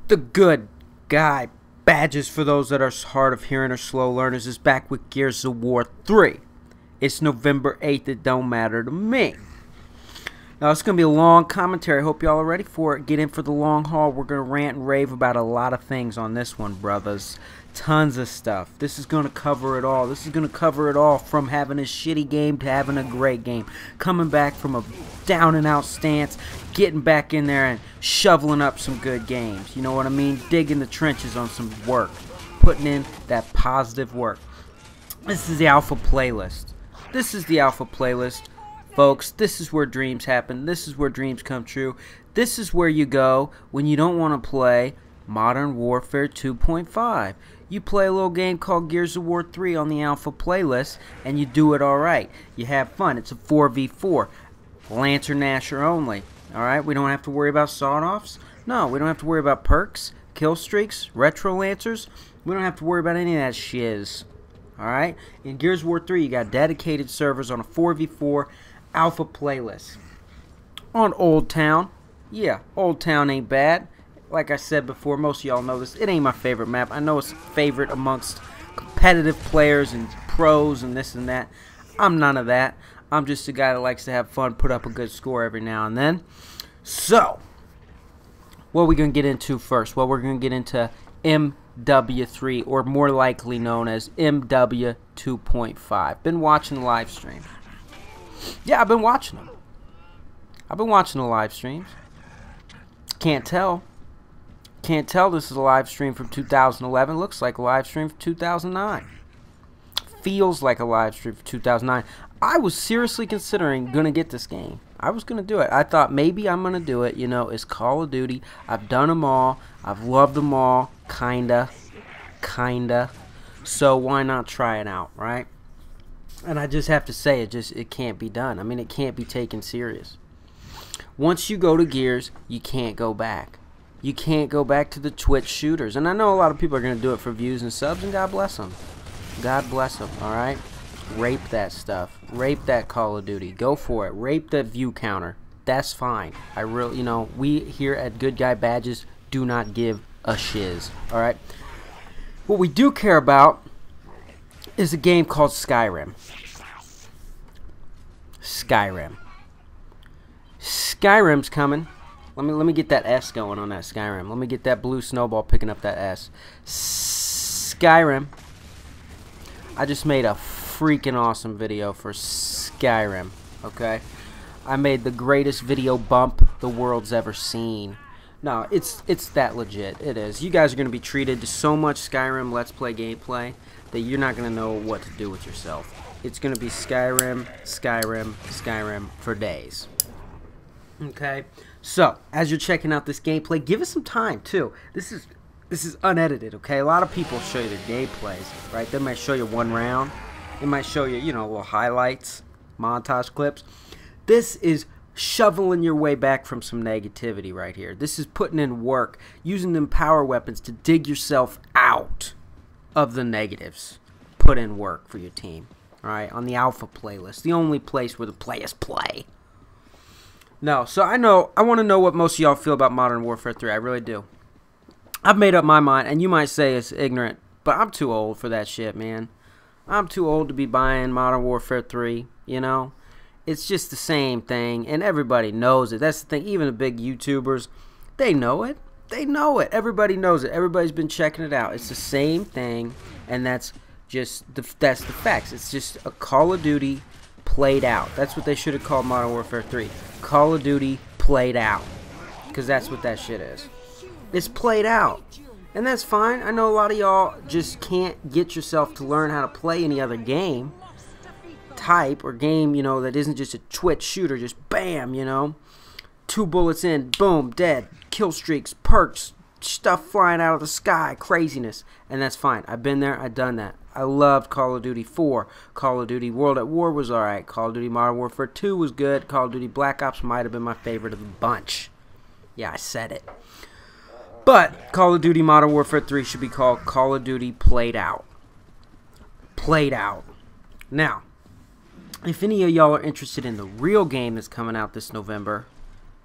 The good guy badges for those that are hard of hearing or slow learners is back with Gears of War 3. It's November 8th. It don't matter to me. Now, it's going to be a long commentary. Hope y'all are ready for it. Get in for the long haul. We're going to rant and rave about a lot of things on this one, brothers. Tons of stuff. This is going to cover it all. This is going to cover it all from having a shitty game to having a great game. Coming back from a down-and-out stance, getting back in there and shoveling up some good games. You know what I mean? Digging the trenches on some work. Putting in that positive work. This is the Alpha Playlist. This is the Alpha Playlist. Folks, this is where dreams happen. This is where dreams come true. This is where you go when you don't want to play Modern Warfare 2.5. You play a little game called Gears of War 3 on the Alpha Playlist, and you do it alright. You have fun. It's a 4v4. Lantern Asher only. Alright, we don't have to worry about sawed-offs. No, we don't have to worry about perks, kill streaks, retro lancers. We don't have to worry about any of that shiz. Alright? In Gears of War 3, you got dedicated servers on a 4v4 Alpha Playlist. On Old Town. Yeah, Old Town ain't bad. Like I said before, most of y'all know this. It ain't my favorite map. I know it's a favorite amongst competitive players and pros and this and that. I'm none of that. I'm just a guy that likes to have fun, put up a good score every now and then. So, what are we going to get into first? Well, we're going to get into MW3, or more likely known as MW 2.5. Been watching the live stream. Yeah, I've been watching them. I've been watching the live streams. Can't tell. Can't tell this is a live stream from 2011. Looks like a live stream from 2009. Feels like a live stream from 2009. I was seriously considering going to get this game. I was going to do it. I thought maybe I'm going to do it. You know, it's Call of Duty. I've done them all. I've loved them all. Kinda. So why not try it out, right? And I just have to say, it can't be done. I mean, it can't be taken serious. Once you go to Gears, you can't go back. You can't go back to the Twitch shooters. And I know a lot of people are going to do it for views and subs, and God bless them. God bless them, alright? Rape that stuff. Rape that Call of Duty. Go for it. Rape that view counter. That's fine. You know, we here at Good Guy Badges do not give a shiz, alright? What we do care about is a game called Skyrim. Skyrim's coming. Let me get that S going on that Skyrim. Let me get that blue snowball picking up that S. Skyrim. I just made a freaking awesome video for Skyrim. Okay, I made the greatest video bump the world's ever seen. No, it's that legit. It is. You guys are gonna be treated to so much Skyrim Let's Play gameplay that you're not going to know what to do with yourself. It's going to be Skyrim for days. Okay? So, as you're checking out this gameplay, give it some time, too. This is unedited, okay? A lot of people show you the gameplays, right? They might show you one round. They might show you, you know, little highlights, montage clips. This is shoveling your way back from some negativity right here. This is putting in work, using them power weapons to dig yourself out of the negatives. Put in work for your team. Alright, on the Alpha Playlist. The only place where the players play. No, so I want to know what most of y'all feel about Modern Warfare 3. I really do. I've made up my mind, and you might say it's ignorant, but I'm too old for that shit, man. I'm too old to be buying Modern Warfare 3, you know? It's just the same thing, and everybody knows it. That's the thing. Even the big YouTubers, they know it. They know it. Everybody knows it. Everybody's been checking it out. It's the same thing, and that's the facts. It's just a Call of Duty played out. That's what they should have called Modern Warfare 3. Call of Duty played out, because that's what that shit is. It's played out, and that's fine. I know a lot of y'all just can't get yourself to learn how to play any other game type or game, you know, that isn't just a Twitch shooter. Just bam, you know. 2 bullets in, boom, dead. Kill streaks, perks, stuff flying out of the sky, craziness. And that's fine. I've been there, I've done that. I loved Call of Duty 4. Call of Duty World at War was alright. Call of Duty Modern Warfare 2 was good. Call of Duty Black Ops might have been my favorite of the bunch. Yeah, I said it. But Call of Duty Modern Warfare 3 should be called Call of Duty Played Out. Played out. Now, if any of y'all are interested in the real game that's coming out this November,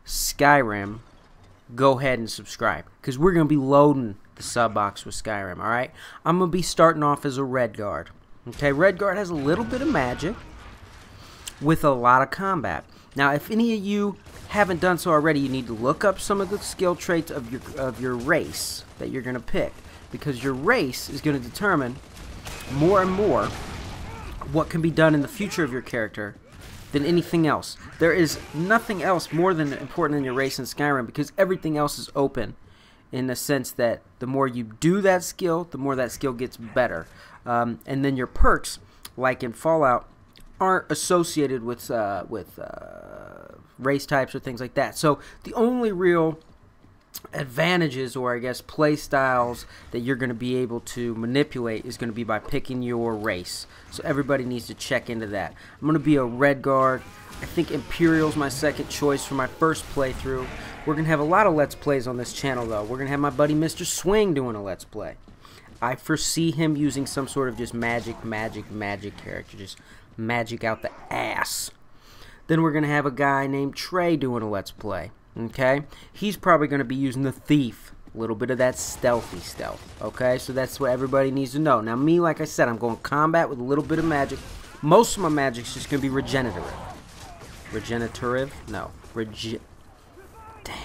Skyrim, go ahead and subscribe, because we're going to be loading the sub box with Skyrim, alright? I'm going to be starting off as a Red Guard. Okay, Red Guard has a little bit of magic with a lot of combat. Now, if any of you haven't done so already, you need to look up some of the skill traits of your race that you're going to pick, because your race is going to determine more and more what can be done in the future of your character than anything else. There is nothing else more than important than your race in Skyrim, because everything else is open in the sense that the more you do that skill, the more that skill gets better. And then your perks, like in Fallout, aren't associated with race types or things like that. So the only real advantages, or I guess play styles, that you're going to be able to manipulate is going to be by picking your race. So everybody needs to check into that. I'm going to be a Red Guard. I think Imperial's my second choice for my first playthrough. We're going to have a lot of Let's Plays on this channel, though. We're going to have my buddy Mr. Swing doing a Let's Play. I foresee him using some sort of just magic character, just magic out the ass. Then we're going to have a guy named Trey doing a Let's Play. Okay? He's probably going to be using the Thief. A little bit of that stealthy stealth. Okay? So that's what everybody needs to know. Now me, like I said, I'm going combat with a little bit of magic. Most of my magic is just going to be regenerative. Regenerative? No. Damn.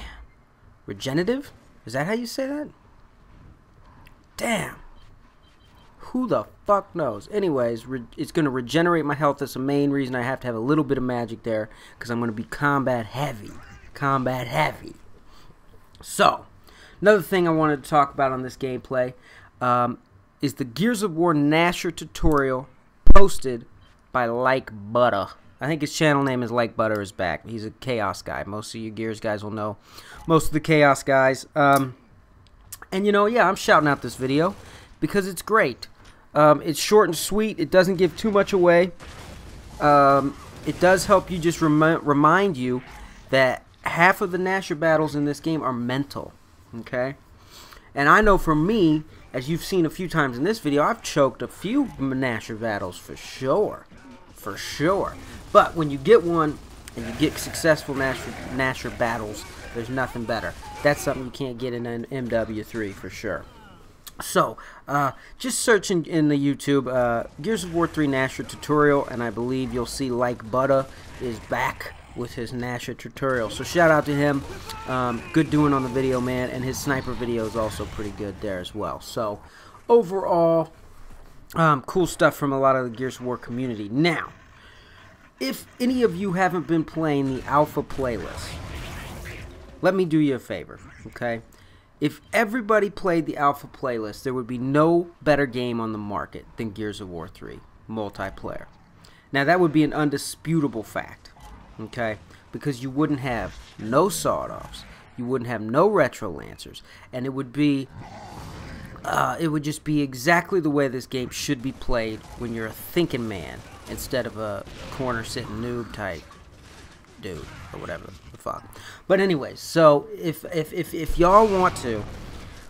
Regenerative? Is that how you say that? Damn. Who the fuck knows? Anyways, it's going to regenerate my health. That's the main reason I have to have a little bit of magic there, because I'm going to be combat heavy. Combat heavy. So, another thing I wanted to talk about on this gameplay is the Gears of War Nasher tutorial posted by Like Butter. I think his channel name is Like Butter is back. He's a Chaos guy. Most of you Gears guys will know most of the Chaos guys. And you know, yeah, I'm shouting out this video because it's great. It's short and sweet. It doesn't give too much away. It does help you just remind you that half of the Nasher battles in this game are mental. Okay? And I know for me, as you've seen a few times in this video, I've choked a few Nasher battles for sure. For sure. But when you get one and you get successful Nasher battles, there's nothing better. That's something you can't get in an MW3 for sure. So, just search in the YouTube, Gears of War 3 Nasher tutorial, and I believe you'll see Like Butter is back with his Nasher tutorial. So shout out to him. Good doing on the video, man, and his sniper video is also pretty good there as well. So, overall, cool stuff from a lot of the Gears of War community. Now, if any of you haven't been playing the alpha playlist, let me do you a favor, okay? If everybody played the alpha playlist, there would be no better game on the market than Gears of War 3 multiplayer. Now, that would be an undisputable fact, okay? Because you wouldn't have no sawed-offs, you wouldn't have no retro lancers, and it would just be exactly the way this game should be played when you're a thinking man instead of a corner-sitting noob type dude or whatever the fuck. But anyways, so if y'all want to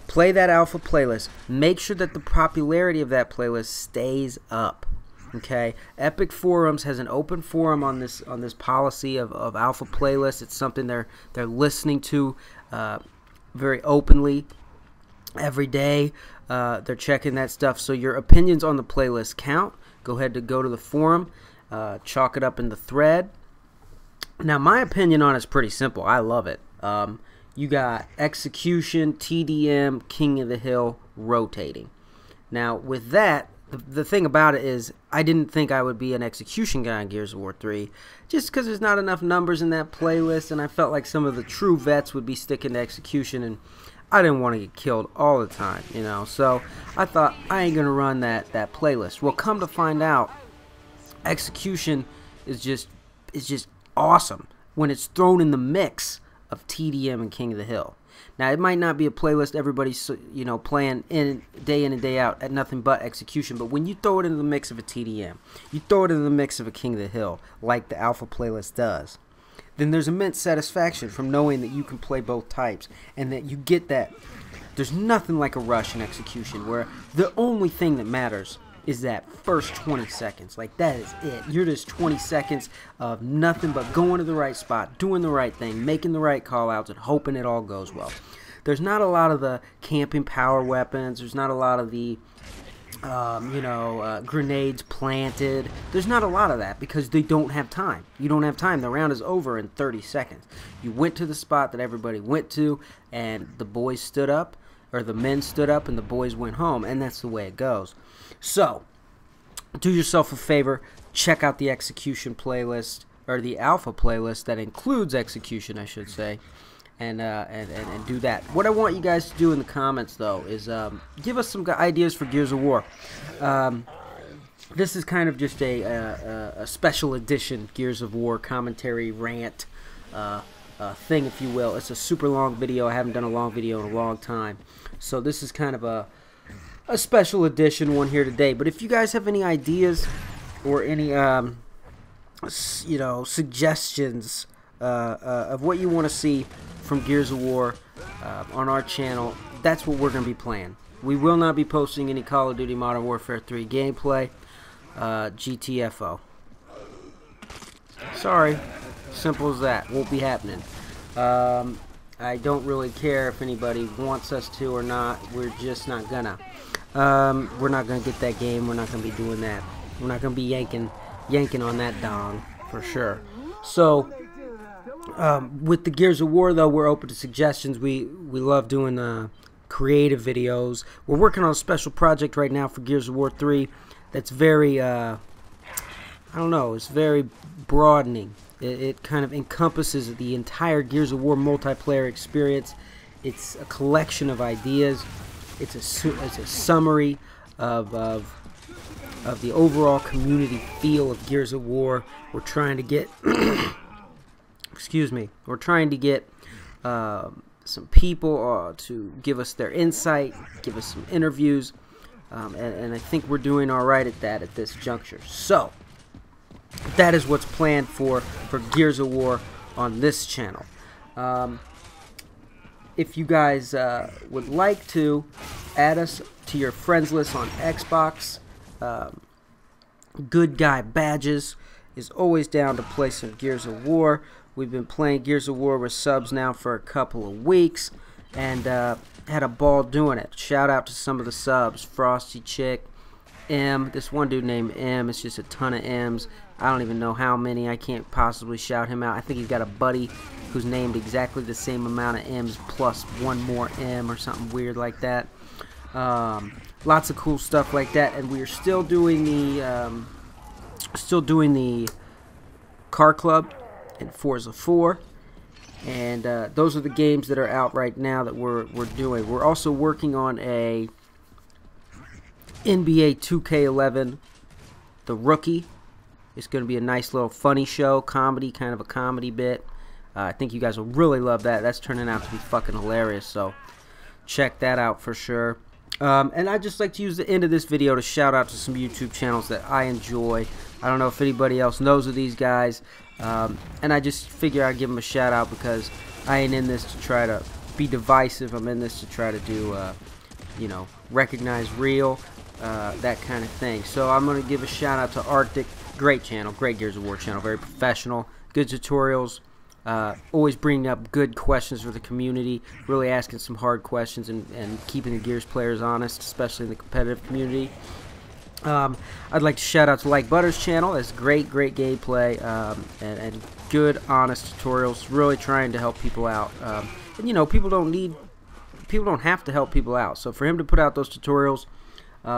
play that alpha playlist, make sure that the popularity of that playlist stays up. Okay, Epic Forums has an open forum on this policy of alpha playlist. It's something they're listening to very openly every day. They're checking that stuff, so your opinions on the playlist count. Go ahead to go to the forum, chalk it up in the thread. Now, my opinion on it's pretty simple. I love it. You got Execution, TDM, King of the Hill, rotating. Now, with that, the thing about it is, I didn't think I would be an Execution guy in Gears of War 3, just because there's not enough numbers in that playlist, and I felt like some of the true vets would be sticking to Execution, and I didn't want to get killed all the time, you know. So, I thought, I ain't going to run that playlist. Well, come to find out, Execution is just awesome when it's thrown in the mix of TDM and King of the Hill. Now, it might not be a playlist everybody's, you know, playing in and day out at nothing but Execution, but when you throw it into the mix of a TDM, you throw it into the mix of a King of the Hill, like the alpha playlist does, then there's immense satisfaction from knowing that you can play both types and that you get that. There's nothing like a rush in Execution where the only thing that matters is that first 20 seconds. Like, that is it. You're just 20 seconds of nothing but going to the right spot, doing the right thing, making the right call outs, and hoping it all goes well. There's not a lot of the camping power weapons. There's not a lot of the grenades planted. There's not a lot of that because they don't have time. You don't have time. The round is over in 30 seconds. You went to the spot that everybody went to, and the boys stood up, or the men stood up, and the boys went home, and that's the way it goes. So, do yourself a favor. Check out the execution playlist, or the alpha playlist that includes execution, I should say. And do that. What I want you guys to do in the comments, though, is give us some ideas for Gears of War. This is kind of just a special edition Gears of War commentary rant thing, if you will. It's a super long video. I haven't done a long video in a long time. So this is kind of a special edition one here today. But if you guys have any ideas or any suggestions of what you want to see from Gears of War on our channel, that's what we're going to be playing. We will not be posting any Call of Duty Modern Warfare 3 gameplay. GTFO. Sorry. Simple as that. Won't be happening. I don't really care if anybody wants us to or not. We're just not gonna. We're not gonna get that game. We're not gonna be doing that. We're not gonna be yanking on that dong for sure. So, with the Gears of War, though, we're open to suggestions. We love doing creative videos. We're working on a special project right now for Gears of War 3 that's very, I don't know, it's very broadening. It kind of encompasses the entire Gears of War multiplayer experience. It's a collection of ideas. It's a summary of the overall community feel of Gears of War. We're trying to get excuse me. We're trying to get some people to give us their insight, give us some interviews, and I think we're doing all right at that at this juncture. So that is what's planned for Gears of War on this channel. If you guys would like to add us to your friends list on Xbox, Good Guy Badges is always down to play some Gears of War. We've been playing Gears of War with subs now for a couple of weeks, and had a ball doing it. Shout out to some of the subs: Frosty Chick, M, this one dude named M. It's just a ton of M's. I don't even know how many. I can't possibly shout him out. I think he's got a buddy who's named exactly the same amount of M's plus one more M or something weird like that. Lots of cool stuff like that, and we are still doing the Car Club and Forza 4, and those are the games that are out right now that we're doing. We're also working on a NBA 2K11, The Rookie. It's going to be a nice little funny show, comedy, kind of a comedy bit. I think you guys will really love that. That's turning out to be fucking hilarious, so check that out for sure. And I'd just like to use the end of this video to shout out to some YouTube channels that I enjoy. I don't know if anybody else knows of these guys, and I just figure I'd give them a shout out because I ain't in this to try to be divisive. I'm in this to try to do, recognize real, that kind of thing. So I'm going to give a shout out to Arctic. Great channel, great Gears of War channel, very professional, good tutorials, always bringing up good questions for the community, really asking some hard questions and keeping the Gears players honest, especially in the competitive community. I'd like to shout out to Like Butter's channel. That's great gameplay and good, honest tutorials, really trying to help people out. And people don't have to help people out. So for him to put out those tutorials,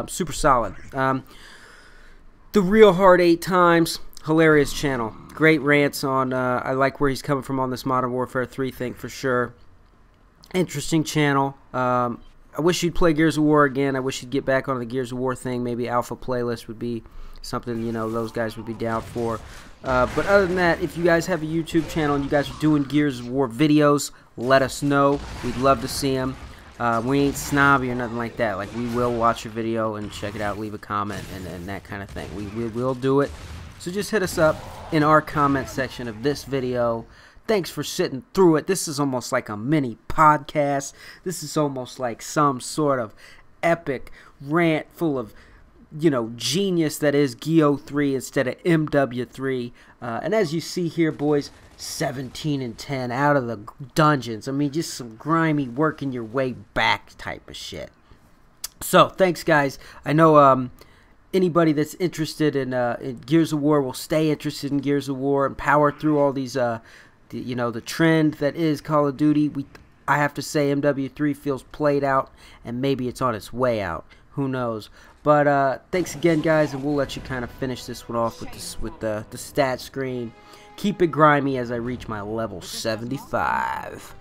super solid. The Real Hard 8 Times, hilarious channel. Great rants on, I like where he's coming from on this Modern Warfare 3 thing for sure. Interesting channel. I wish you'd play Gears of War again. I wish you'd get back on the Gears of War thing. Maybe Alpha Playlist would be something, those guys would be down for. But other than that, if you guys have a YouTube channel and you guys are doing Gears of War videos, let us know. We'd love to see them. We ain't snobby or nothing like that. Like, we will watch your video and check it out, leave a comment, and that kind of thing. We will do it. So just hit us up in our comment section of this video. Thanks for sitting through it. This is almost like a mini podcast. This is almost like some sort of epic rant full of genius that is GO3 instead of MW3. And as you see here, boys, 17 and 10 out of the dungeons. I mean, just some grimy working your way back type of shit. So, thanks, guys. I know anybody that's interested in Gears of War will stay interested in Gears of War and power through all these, the trend that is Call of Duty. I have to say MW3 feels played out, and maybe it's on its way out. Who knows? But thanks again, guys, and we'll let you kind of finish this one off with the stat screen. Keep it grimy as I reach my level 75.